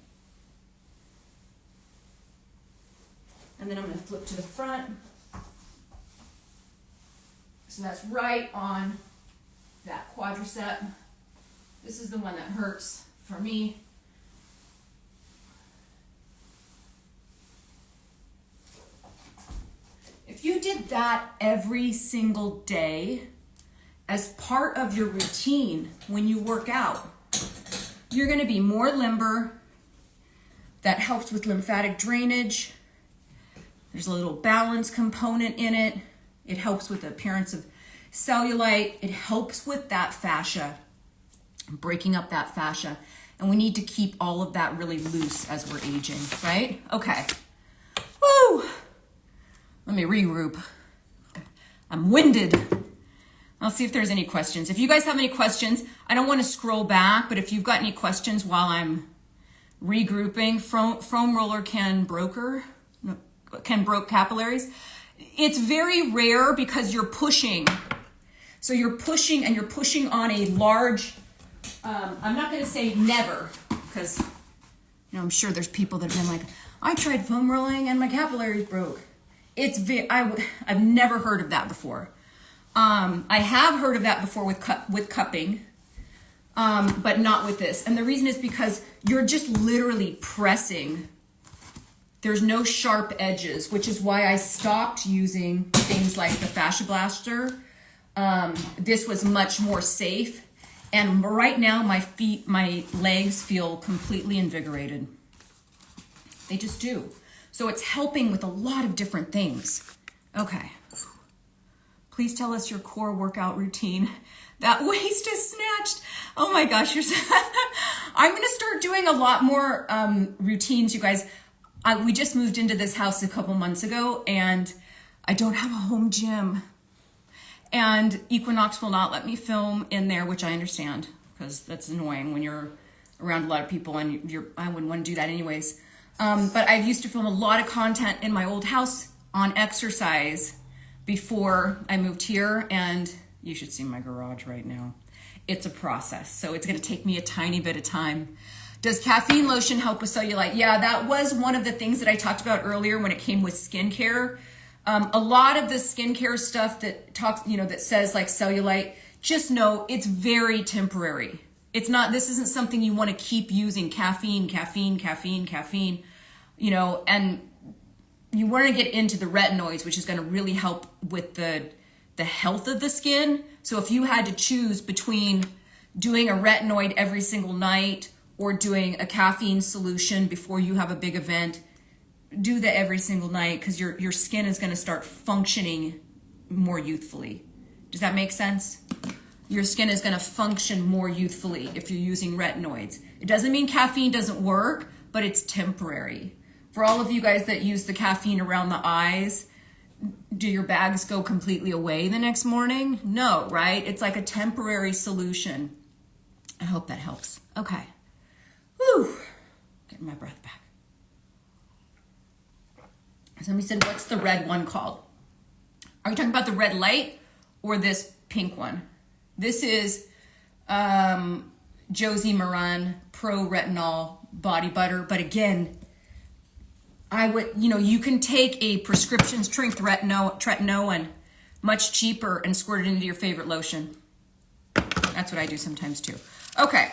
And then I'm gonna flip to the front. So that's right on that quadricep. This is the one that hurts for me. If you did that every single day as part of your routine when you work out, you're gonna be more limber. That helps with lymphatic drainage. There's a little balance component in it. It helps with the appearance of cellulite. It helps with that fascia, breaking up that fascia. And we need to keep all of that really loose as we're aging, right? Okay. Woo! Let me regroup. I'm winded. I'll see if there's any questions. If you guys have any questions, I don't want to scroll back, but if you've got any questions while I'm regrouping, foam roller can broke capillaries. It's very rare because you're pushing. So you're pushing and you're pushing on a large, I'm not going to say never, because I'm sure there's people that have been like, I tried foam rolling and my capillaries broke. I've never heard of that before. I have heard of that before with cupping, but not with this. And the reason is because you're just literally pressing. There's no sharp edges, which is why I stopped using things like the Fascia Blaster. This was much more safe. And right now my legs feel completely invigorated. They just do. So it's helping with a lot of different things. Okay. Please tell us your core workout routine. That waist is snatched. Oh my gosh, I'm gonna start doing a lot more routines, you guys. We just moved into this house a couple months ago and I don't have a home gym. And Equinox will not let me film in there, which I understand because that's annoying when you're around a lot of people and I wouldn't want to do that anyways. But I used to film a lot of content in my old house on exercise before I moved here, and you should see my garage right now. It's a process, so it's gonna take me a tiny bit of time. Does caffeine lotion help with cellulite? Yeah, that was one of the things that I talked about earlier when it came with skincare. A lot of the skincare stuff that talks, that says like cellulite, just know it's very temporary. This isn't something you want to keep using caffeine, and you want to get into the retinoids, which is going to really help with the health of the skin. So if you had to choose between doing a retinoid every single night or doing a caffeine solution before you have a big event, do that every single night because your skin is going to start functioning more youthfully. Does that make sense? Your skin is going to function more youthfully if you're using retinoids. It doesn't mean caffeine doesn't work, but it's temporary. For all of you guys that use the caffeine around the eyes, do your bags go completely away the next morning? No, right? It's like a temporary solution. I hope that helps. Okay. Whew. Getting my breath back. Somebody said, what's the red one called? Are you talking about the red light or this pink one? This is Josie Maran Pro Retinol Body Butter. But again, I would, you can take a prescription strength tretinoin, much cheaper, and squirt it into your favorite lotion. That's what I do sometimes too. Okay.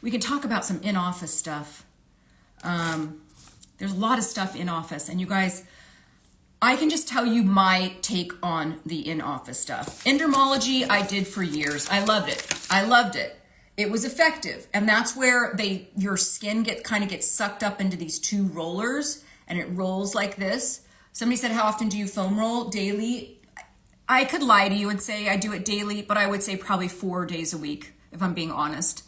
We can talk about some in-office stuff. There's a lot of stuff in office, and you guys, I can just tell you my take on the in-office stuff. Endermology, I did for years. I loved it. It was effective, and that's where your skin gets sucked up into these two rollers, and it rolls like this. Somebody said, how often do you foam roll? Daily. I could lie to you and say I do it daily, but I would say probably 4 days a week, if I'm being honest.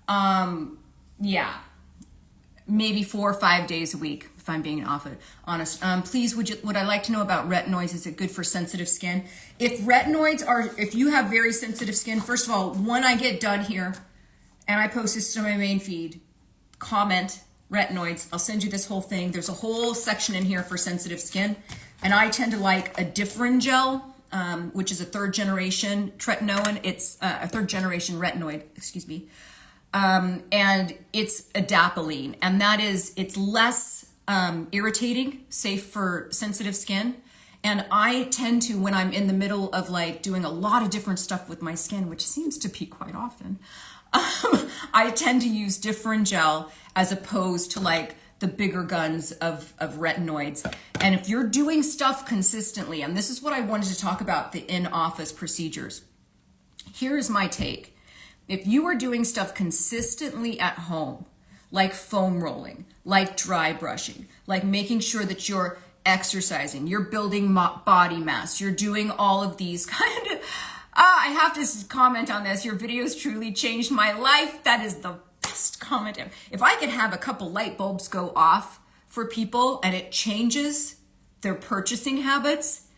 Yeah, maybe 4 or 5 days a week, if I'm being honest. Please, would I like to know about retinoids? Is it good for sensitive skin? If you have very sensitive skin, first of all, when I get done here, and I post this to my main feed, comment retinoids. I'll send you this whole thing. There's a whole section in here for sensitive skin. And I tend to like a Differin gel, which is a 3rd generation tretinoin. It's a 3rd generation retinoid, excuse me. And it's adapalene. And it's less irritating, safe for sensitive skin. And I tend to, when I'm in the middle of like doing a lot of different stuff with my skin, which seems to be quite often, I tend to use Differin gel as opposed to like the bigger guns of retinoids. And if you're doing stuff consistently, and this is what I wanted to talk about, the in-office procedures. Here's my take. If you are doing stuff consistently at home, like foam rolling, like dry brushing, like making sure that you're exercising, you're building body mass, you're doing all of these kind of, I have to comment on this. Your videos truly changed my life. That is the best comment ever. If I could have a couple light bulbs go off for people and it changes their purchasing habits,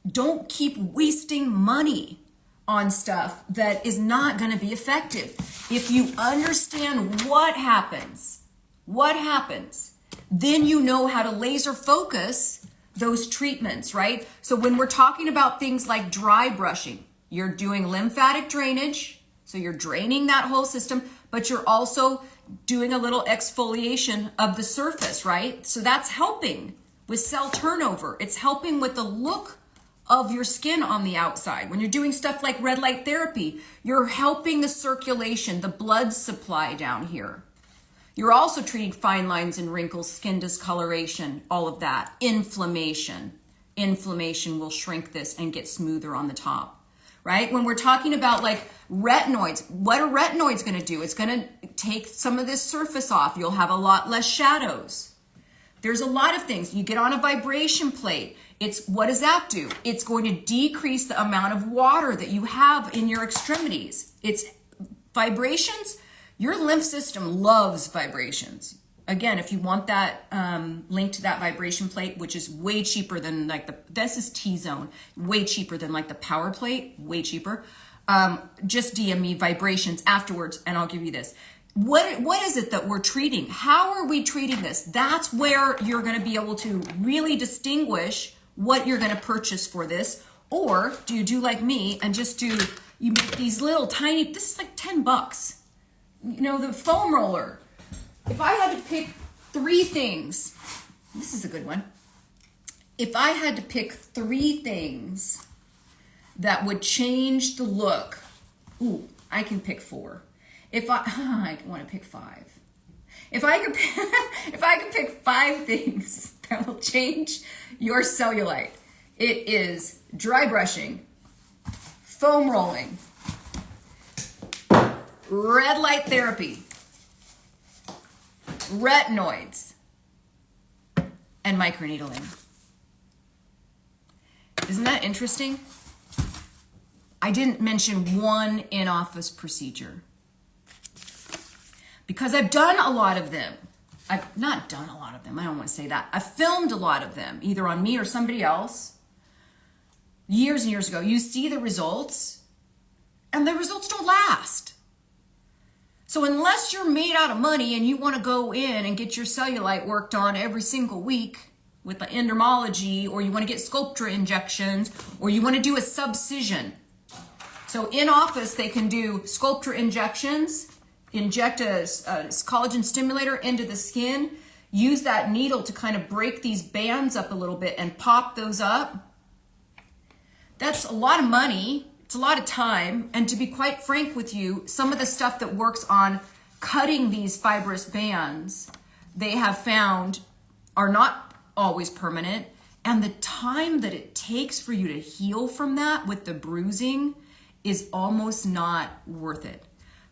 don't keep wasting money on stuff that is not going to be effective. If you understand what happens, then you know how to laser focus those treatments, right? So when we're talking about things like dry brushing, you're doing lymphatic drainage, so you're draining that whole system, but you're also doing a little exfoliation of the surface, right? So that's helping with cell turnover. It's helping with the look of your skin on the outside. When you're doing stuff like red light therapy, you're helping the circulation, the blood supply down here. You're also treating fine lines and wrinkles, skin discoloration, all of that. Inflammation. Inflammation will shrink this and get smoother on the top, right? When we're talking about like retinoids, what are retinoids going to do? It's going to take some of this surface off. You'll have a lot less shadows. There's a lot of things. You get on a vibration plate. What does that do? It's going to decrease the amount of water that you have in your extremities. It's vibrations. Your lymph system loves vibrations. Again, if you want that link to that vibration plate, which is way cheaper than this is T-Zone, way cheaper than like the Power Plate, way cheaper. Just DM me vibrations afterwards and I'll give you this. What is it that we're treating? How are we treating this? That's where you're going to be able to really distinguish what you're going to purchase for this. Or do you do like me and just you make these little tiny, this is like $10. The foam roller. If I had to pick 3 things, this is a good one. If I had to pick 3 things that would change the look, I can pick 4. I want to pick 5. If I could pick 5 things that will change your cellulite, it is dry brushing, foam rolling, red light therapy, retinoids, and microneedling. Isn't that interesting? I didn't mention one in-office procedure because I've done a lot of them. I've not done a lot of them. I don't want to say that. I've filmed a lot of them, either on me or somebody else, years and years ago. You see the results, and the results don't last. So unless you're made out of money and you want to go in and get your cellulite worked on every single week with the endermology, or you want to get Sculptra injections, or you want to do a subcision. So in office, they can do Sculptra injections, inject a collagen stimulator into the skin, use that needle to kind of break these bands up a little bit and pop those up. That's a lot of money. It's a lot of time. And to be quite frank with you, some of the stuff that works on cutting these fibrous bands, they have found are not always permanent. And the time that it takes for you to heal from that with the bruising is almost not worth it.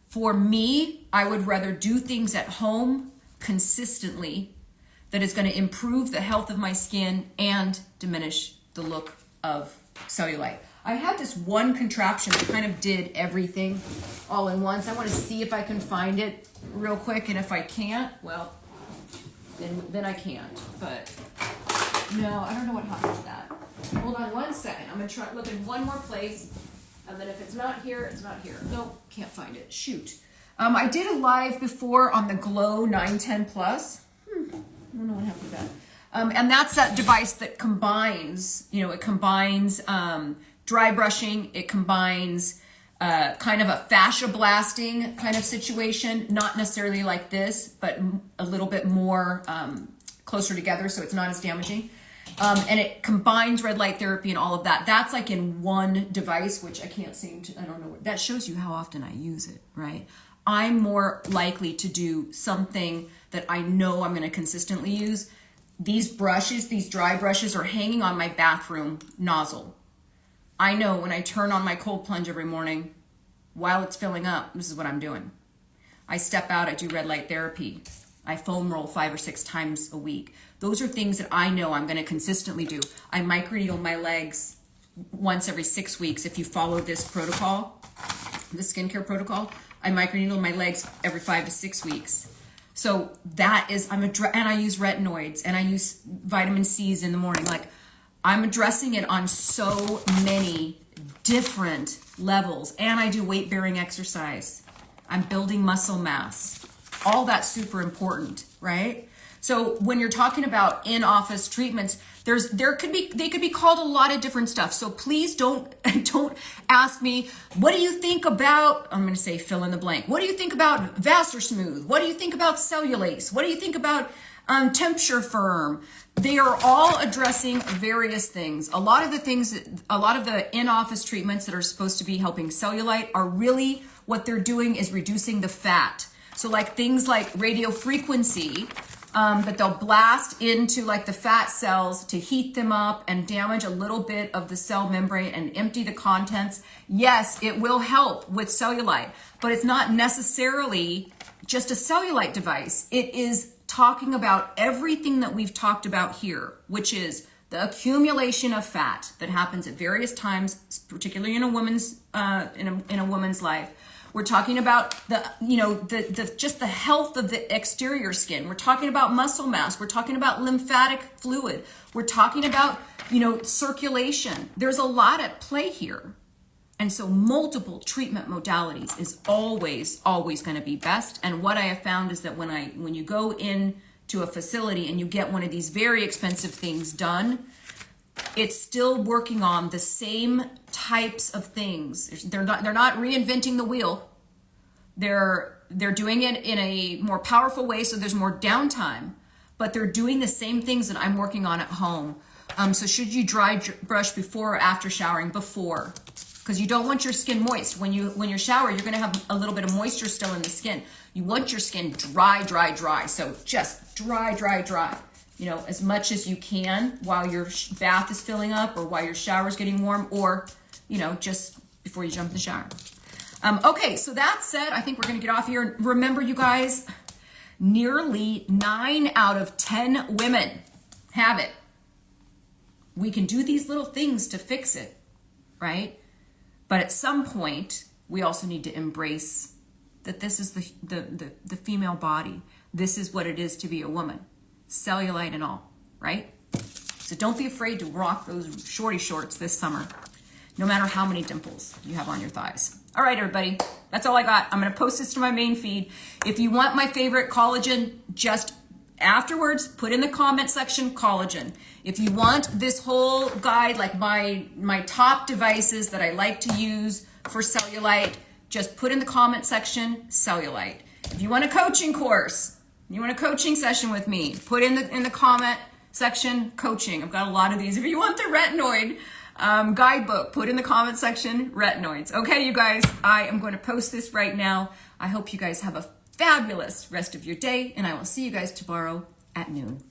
For me, I would rather do things at home consistently that is going to improve the health of my skin and diminish the look of cellulite. I had this one contraption that kind of did everything all in once. I want to see if I can find it real quick, and if I can't, well, then I can't. But no, I don't know what happened to that. Hold on one second. I'm going to try look in one more place. And then if it's not here, it's not here. Nope, can't find it. Shoot. I did a live before on the Glow 910 Plus. I don't know what happened to that. And that's that device that combines, it combines dry brushing. It combines kind of a fascia blasting kind of situation. Not necessarily like this, but a little bit more closer together, so it's not as damaging. And it combines red light therapy and all of that. That's like in one device, which I can't seem to, I don't know. That shows you how often I use it, right? I'm more likely to do something that I know I'm going to consistently use. These brushes, these dry brushes, are hanging on my bathroom nozzle. I know when I turn on my cold plunge every morning, while it's filling up, this is what I'm doing. I step out, I do red light therapy. I foam roll 5 or 6 times a week. Those are things that I know I'm going to consistently do. I microneedle my legs once every 6 weeks. If you follow this protocol, the skincare protocol, I microneedle my legs every 5 to 6 weeks. So that is, and I use retinoids, and I use vitamin C's in the morning. Like, I'm addressing it on so many different levels. And I do weight bearing exercise. I'm building muscle mass. All that's super important, right? So when you're talking about in-office treatments, they could be called a lot of different stuff. So please don't ask me, what do you think about, I'm going to say fill in the blank. What do you think about Vasersmooth? What do you think about cellulase? What do you think about Temperature Firm? They are all addressing various things. A lot of the in-office treatments that are supposed to be helping cellulite are really, what they're doing is reducing the fat. So like things like radio frequency, that they'll blast into like the fat cells to heat them up and damage a little bit of the cell membrane and empty the contents. Yes, it will help with cellulite, but it's not necessarily just a cellulite device. It is talking about everything that we've talked about here, which is the accumulation of fat that happens at various times, particularly in a woman's in a woman's life. We're talking about just the health of the exterior skin. We're talking about muscle mass. We're talking about lymphatic fluid. We're talking about, circulation. There's a lot at play here. And so multiple treatment modalities is always going to be best. And what I have found is that when you go into a facility and you get one of these very expensive things done, it's still working on the same types of things. They're not reinventing the wheel. They're doing it in a more powerful way, so there's more downtime, but they're doing the same things that I'm working on at home. So should you dry brush before or after showering? Before, because you don't want your skin moist. When you shower, you're going to have a little bit of moisture still in the skin. You want your skin dry. So just dry. As much as you can while your bath is filling up or while your shower is getting warm, or, just before you jump in the shower. Okay, so that said, I think we're going to get off here. Remember, you guys, Nearly 9 out of 10 women have it. We can do these little things to fix it, right? But at some point, we also need to embrace that this is the female body. This is what it is to be a woman, cellulite and all, right? So don't be afraid to rock those shorty shorts this summer, no matter how many dimples you have on your thighs. All right, everybody, that's all I got. I'm gonna post this to my main feed. If you want my favorite collagen, just afterwards, put in the comment section collagen. If you want this whole guide, like my top devices that I like to use for cellulite, just put in the comment section cellulite. If you want a coaching course, you want a coaching session with me, put in the comment section coaching. I've got a lot of these. If you want the retinoid guidebook, put in the comment section retinoids. Okay, you guys, I am going to post this right now. I hope you guys have a fabulous rest of your day, and I will see you guys tomorrow at noon.